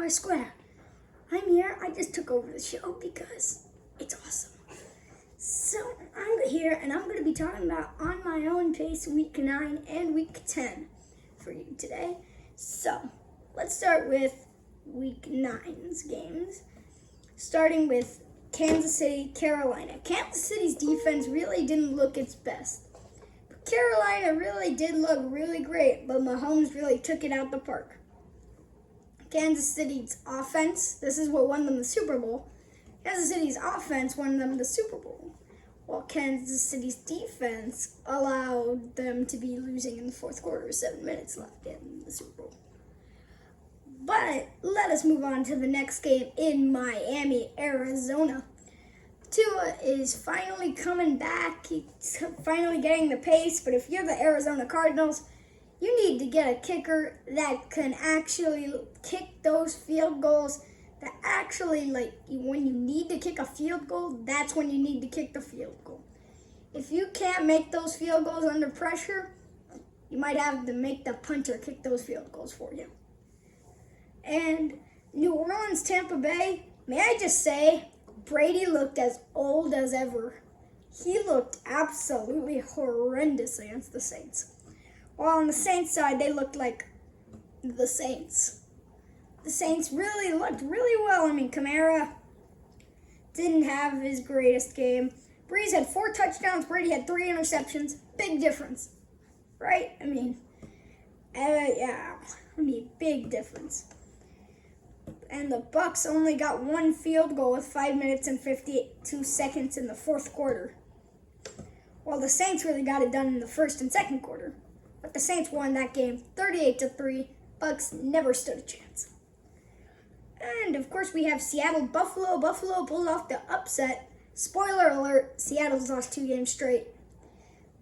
I swear, I'm here. I just took over the show because it's awesome. So I'm here and I'm going to be talking about On My Own Pace Week 9 and Week 10 for you today. So let's start with Week 9's games, starting with Kansas City, Carolina. Kansas City's defense really didn't look its best. But Carolina really did look really great, but Mahomes really took it out the park. Kansas City's offense, this is what won them the Super Bowl. Kansas City's offense won them the Super Bowl, while Kansas City's defense allowed them to be losing in the fourth quarter with 7 minutes left in the Super Bowl. But let us move on to the next game in Miami, Arizona. Tua is finally coming back. He's finally getting the pace, but if you're the Arizona Cardinals, you need to get a kicker that can actually kick those field goals. That actually, when you need to kick a field goal, that's when you need to kick the field goal. If you can't make those field goals under pressure, you might have to make the punter kick those field goals for you. And New Orleans, Tampa Bay, may I just say, Brady looked as old as ever. He looked absolutely horrendous against the Saints. While on the Saints side, they looked like the Saints. The Saints really looked really well. I mean, Kamara didn't have his greatest game. Breeze had 4 touchdowns. Brady had 3 interceptions. Big difference, right? Big difference. And the Bucs only got 1 field goal with 5 minutes and 52 seconds in the fourth quarter, while the Saints really got it done in the first and second quarter. But the Saints won that game 38-3. Bucs never stood a chance. And of course we have Seattle, Buffalo. Buffalo pulled off the upset. Spoiler alert, Seattle's lost 2 games straight.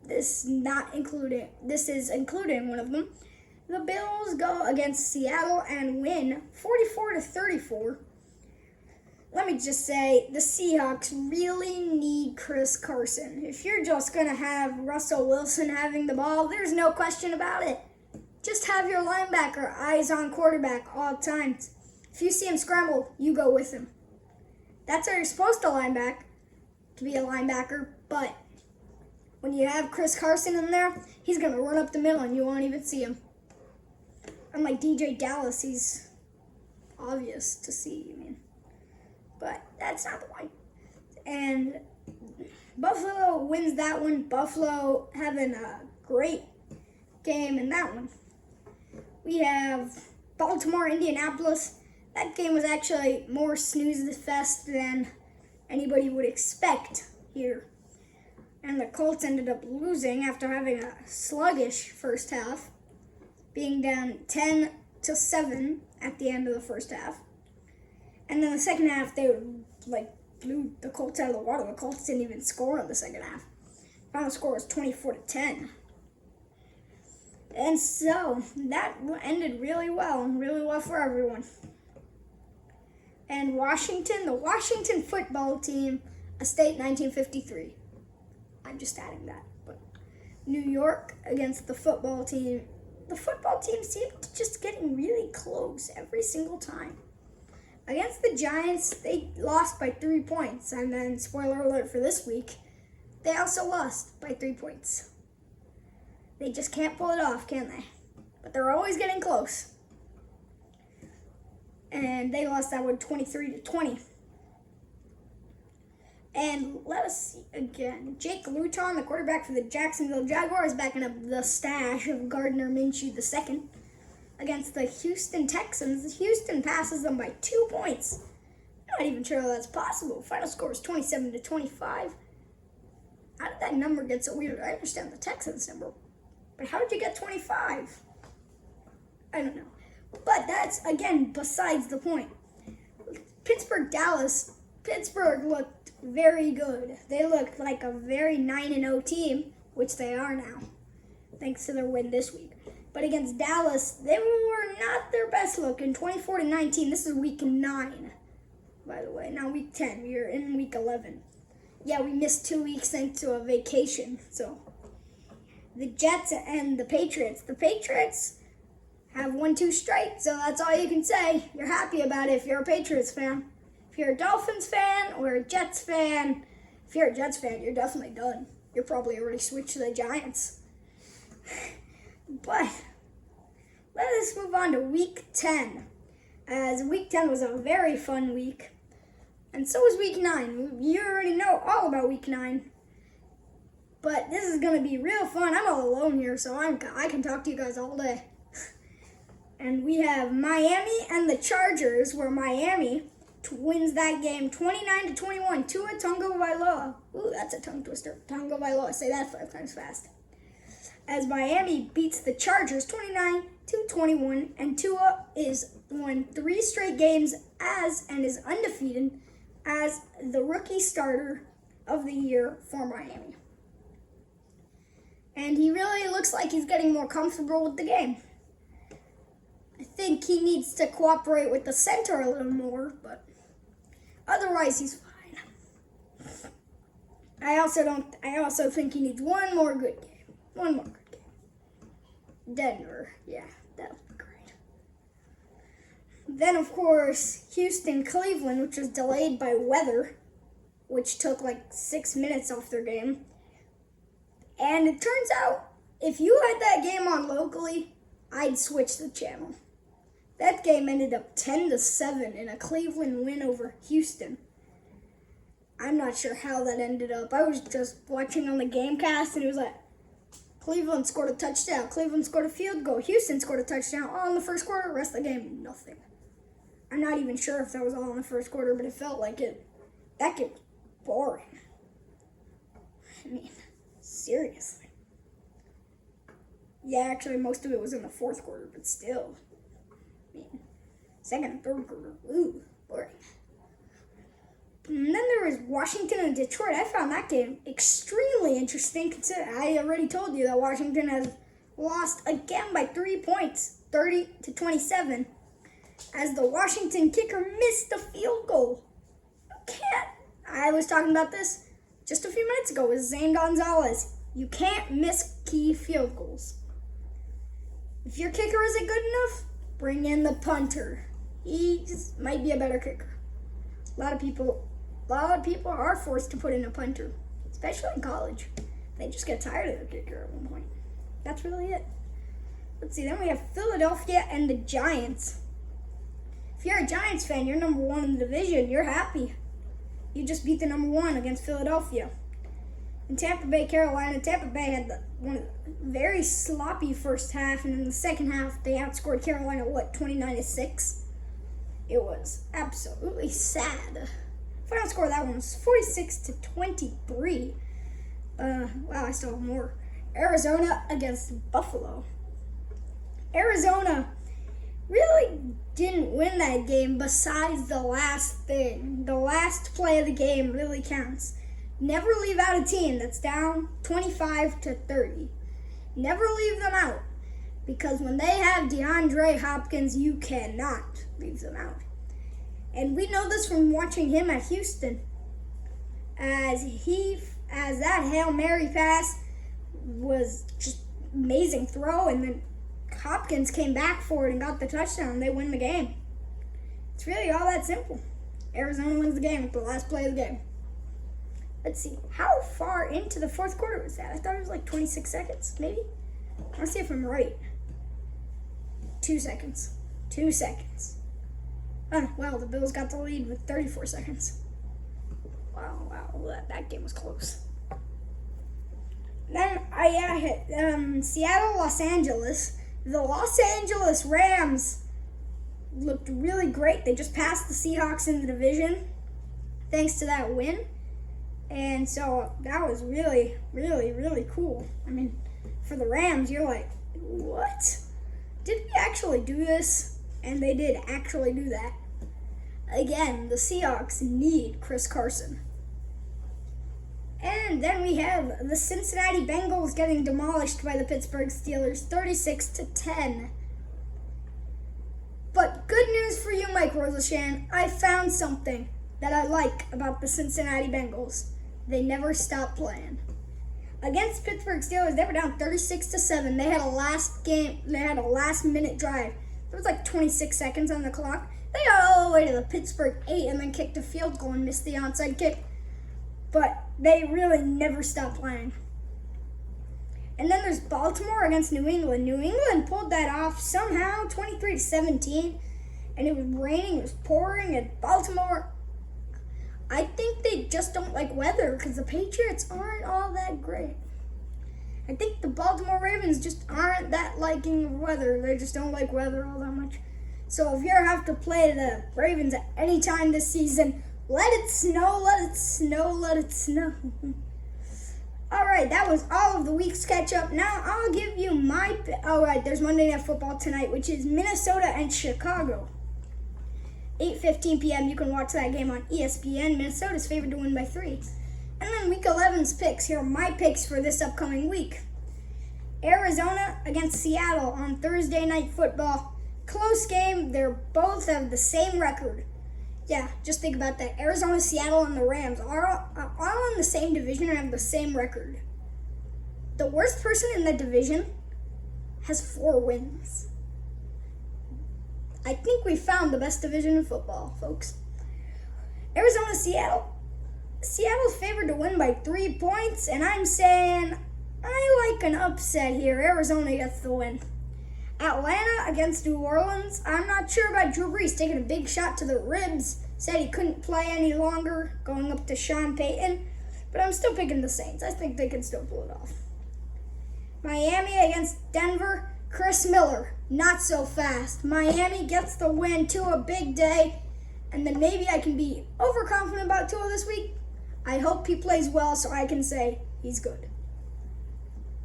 This is including one of them. The Bills go against Seattle and win 44-34. Let me just say, the Seahawks really need Chris Carson. If you're just going to have Russell Wilson having the ball, there's no question about it. Just have your linebacker eyes on quarterback all times. If you see him scramble, you go with him. That's how you're supposed to be a linebacker, but when you have Chris Carson in there, he's going to run up the middle and you won't even see him. Unlike DJ Dallas, he's obvious to see, but that's not the point. And Buffalo wins that one. Buffalo having a great game in that one. We have Baltimore, Indianapolis. That game was actually more snooze fest than anybody would expect here. And the Colts ended up losing after having a sluggish first half, being down 10-7 at the end of the first half. And then the second half, they blew the Colts out of the water. The Colts didn't even score in the second half. Final score was 24-10. And so that ended really well for everyone. And Washington, the Washington football team, a state 1953. I'm just adding that. But New York against the football team. The football team seemed to just getting really close every single time. Against the Giants, they lost by 3 points. And then, spoiler alert for this week, they also lost by 3 points. They just can't pull it off, can they? But they're always getting close. And they lost that one 23-20. And let us see again. Jake Luton, the quarterback for the Jacksonville Jaguars, backing up the stash of Gardner Minshew II against the Houston Texans. Houston passes them by 2 points. I'm not even sure how that's possible. Final score is 27-25. How did that number get so weird? I understand the Texans number, but how did you get 25? I don't know. But that's, again, besides the point. Pittsburgh, Dallas. Pittsburgh looked very good. They looked like a very 9-0 team, which they are now, thanks to their win this week. But against Dallas, they were not their best looking. 24-19. This is week 9, by the way. Now week 10. We are in week 11. Yeah, we missed 2 weeks thanks to a vacation. So the Jets and the Patriots. The Patriots have won 2 straight, so that's all you can say. You're happy about it if you're a Patriots fan. If you're a Dolphins fan or a Jets fan, if you're a Jets fan, you're definitely done. You're probably already switched to the Giants. But let us move on to Week 10, as Week 10 was a very fun week, and so was Week 9. You already know all about Week 9, but this is going to be real fun. I'm all alone here, so I can talk to you guys all day. And we have Miami and the Chargers, where Miami wins that game 29-21. Tua Tagovailoa. Ooh, that's a tongue twister. Tagovailoa. Say that 5 times fast. As Miami beats the Chargers 29-21, and Tua is won 3 straight games and is undefeated as the rookie starter of the year for Miami. And he really looks like he's getting more comfortable with the game. I think he needs to cooperate with the center a little more, but otherwise he's fine. I also think he needs one more good game. One more good game. Denver, yeah, that would be great. Then, of course, Houston, Cleveland, which was delayed by weather, which took like 6 minutes off their game. And it turns out, if you had that game on locally, I'd switch the channel. That game ended up 10-7 in a Cleveland win over Houston. I'm not sure how that ended up. I was just watching on the Gamecast, and it was like, Cleveland scored a touchdown. Cleveland scored a field goal. Houston scored a touchdown all in the first quarter. Rest of the game, nothing. I'm not even sure if that was all in the first quarter, but it felt like it. That game was boring. I mean, seriously. Yeah, actually, most of it was in the fourth quarter, but still. I mean, second and third quarter, ooh, boring. And then there was Washington and Detroit. I found that game extremely interesting. I already told you that Washington has lost again by 3 points, 30-27, as the Washington kicker missed a field goal. You can't. I was talking about this just a few minutes ago with Zane Gonzalez. You can't miss key field goals. If your kicker isn't good enough, bring in the punter. He just might be a better kicker. A lot of people are forced to put in a punter, especially in college. They just get tired of their kicker at one point. That's really it. Let's see, then we have Philadelphia and the Giants. If you're a Giants fan, you're number 1 in the division. You're happy. You just beat the number 1 against Philadelphia. In Tampa Bay, Carolina, Tampa Bay had one very sloppy first half, and in the second half, they outscored Carolina, 29-6? It was absolutely sad. Final score of that one was 46-23. Wow, I still have more. Arizona against Buffalo. Arizona really didn't win that game besides the last thing. The last play of the game really counts. Never leave out a team that's down 25-30. Never leave them out. Because when they have DeAndre Hopkins, you cannot leave them out. And we know this from watching him at Houston. As that Hail Mary pass was just amazing throw, and then Hopkins came back for it and got the touchdown. They win the game. It's really all that simple. Arizona wins the game with the last play of the game. Let's see, how far into the fourth quarter was that? I thought it was like 26 seconds, maybe? Let's see if I'm right. 2 seconds. 2 seconds. Oh, wow, the Bills got the lead with 34 seconds. Wow, that game was close. Then I hit Seattle, Los Angeles. The Los Angeles Rams looked really great. They just passed the Seahawks in the division thanks to that win. And so that was really, really, really cool. I mean, for the Rams, you're like, what? Did we actually do this? And they did actually do that. Again, the Seahawks need Chris Carson. And then we have the Cincinnati Bengals getting demolished by the Pittsburgh Steelers, 36-10. But good news for you, Mike Rosashan. I found something that I like about the Cincinnati Bengals. They never stop playing. against Pittsburgh Steelers, they were down 36-7. They had a last-minute drive. There was like 26 seconds on the clock. They got all the way to the Pittsburgh 8 and then kicked a field goal and missed the onside kick. But they really never stopped playing. And then there's Baltimore against New England. New England pulled that off somehow, 23-17. And it was raining, it was pouring at Baltimore. I think they just don't like weather because the Patriots aren't all that great. I think the Baltimore Ravens just aren't that liking of weather. They just don't like weather all that much. So if you ever have to play the Ravens at any time this season, let it snow, let it snow, let it snow. All right, that was all of the week's catch-up. Now I'll give you my... All right, there's Monday Night Football tonight, which is Minnesota and Chicago. 8:15 p.m. You can watch that game on ESPN. Minnesota's favored to win by 3. And then Week 11's picks. Here are my picks for this upcoming week. Arizona against Seattle on Thursday Night Football. Close game. They're both have the same record. Yeah, just think about that. Arizona, Seattle, and the Rams are all in the same division and have the same record. The worst person in the division has 4 wins. I think we found the best division in football, folks. Arizona, Seattle. Seattle's favored to win by 3 points, and I'm saying I like an upset here. Arizona gets the win. Atlanta against New Orleans. I'm not sure about Drew Brees taking a big shot to the ribs. Said he couldn't play any longer, going up to Sean Payton. But I'm still picking the Saints. I think they can still pull it off. Miami against Denver. Chris Miller, not so fast. Miami gets the win. Tua, big day. And then maybe I can be overconfident about Tua this week. I hope he plays well so I can say he's good.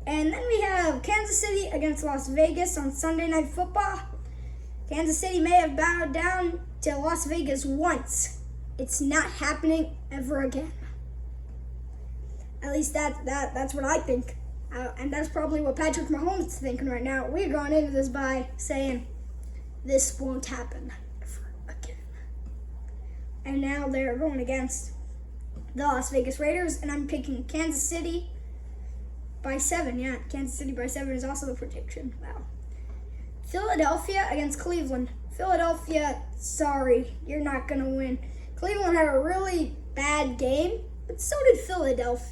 And then we have Kansas City against Las Vegas on Sunday Night Football. Kansas City may have bowed down to Las Vegas once. It's not happening ever again. At least that's what I think. And that's probably what Patrick Mahomes is thinking right now. We're going into this by saying, this won't happen ever again. And now they're going against the Las Vegas Raiders, and I'm picking Kansas City by 7. Yeah, Kansas City by 7 is also the prediction. Wow. Philadelphia against Cleveland. Philadelphia, sorry, you're not going to win. Cleveland had a really bad game, but so did Philadelphia.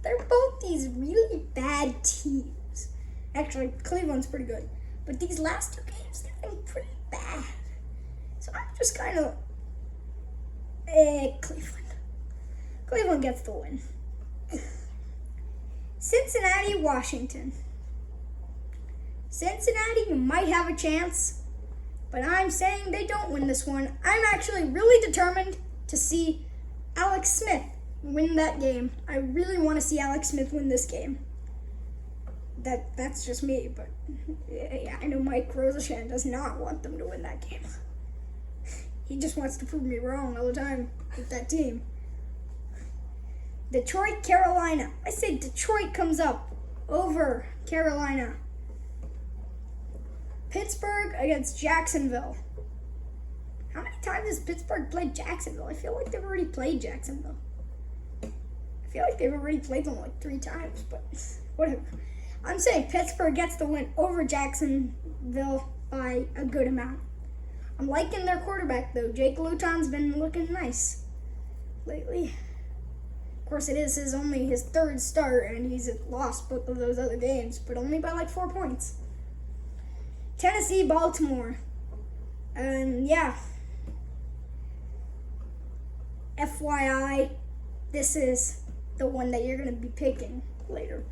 They're both these really bad teams. Actually, Cleveland's pretty good. But these last 2 games, they've been pretty bad. So I'm just kind of... Cleveland. Cleveland gets the win. Cincinnati, Washington. Cincinnati, you might have a chance, but I'm saying they don't win this one. I'm actually really determined to see Alex Smith win that game. I really want to see Alex Smith win this game. That's just me, but yeah, I know Mike Rosashan does not want them to win that game. He just wants to prove me wrong all the time with that team. Detroit, Carolina. I say Detroit comes up over Carolina. Pittsburgh against Jacksonville. How many times has Pittsburgh played Jacksonville? I feel like they've already played Jacksonville. I feel like they've already played them like 3 times, but whatever. I'm saying Pittsburgh gets the win over Jacksonville by a good amount. I'm liking their quarterback, though. Jake Luton's been looking nice lately. Of course, it is only his 3rd start, and he's lost both of those other games, but only by like 4 points. Tennessee, Baltimore. And yeah. FYI, this is the one that you're going to be picking later.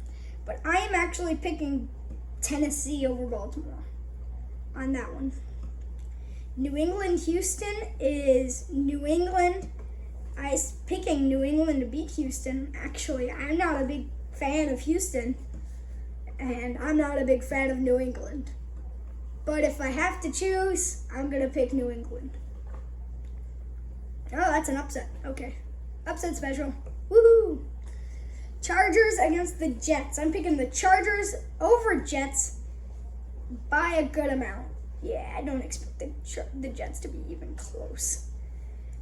But I am actually picking Tennessee over Baltimore on that one. New England, Houston is New England. I was picking New England to beat Houston. Actually, I'm not a big fan of Houston, and I'm not a big fan of New England. But if I have to choose, I'm going to pick New England. Oh, that's an upset. Okay. Upset special. Woohoo! Chargers against the Jets. I'm picking the Chargers over Jets by a good amount. Yeah, I don't expect the Jets to be even close.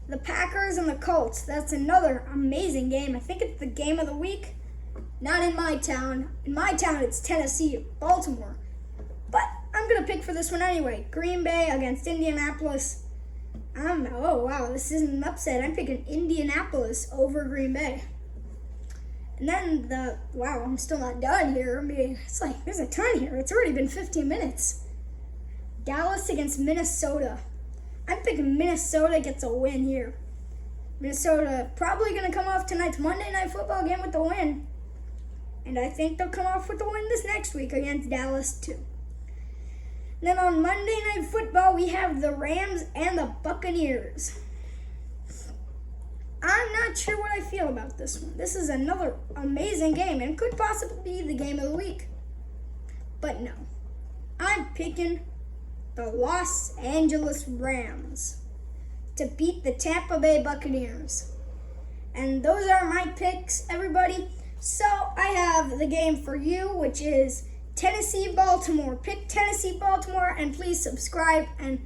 The Packers and the Colts. That's another amazing game. I think it's the game of the week. Not in my town. In my town, it's Tennessee, Baltimore. But I'm going to pick for this one anyway. Green Bay against Indianapolis. Oh, wow, this isn't an upset. I'm picking Indianapolis over Green Bay. And then wow, I'm still not done here. I mean, it's like, there's a ton here. It's already been 15 minutes. Dallas against Minnesota. I'm picking Minnesota gets a win here. Minnesota probably going to come off tonight's Monday Night Football game with the win. And I think they'll come off with the win this next week against Dallas too. Then on Monday Night Football, we have the Rams and the Buccaneers. I'm not sure what I feel about this one. This is another amazing game and could possibly be the game of the week. But no, I'm picking the Los Angeles Rams to beat the Tampa Bay Buccaneers. And those are my picks, everybody. So I have the game for you, which is Tennessee-Baltimore. Pick Tennessee-Baltimore, and please subscribe and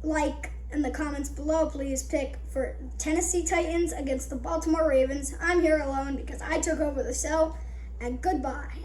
like in the comments below. Please pick for Tennessee Titans against the Baltimore Ravens. I'm here alone because I took over the show, and goodbye.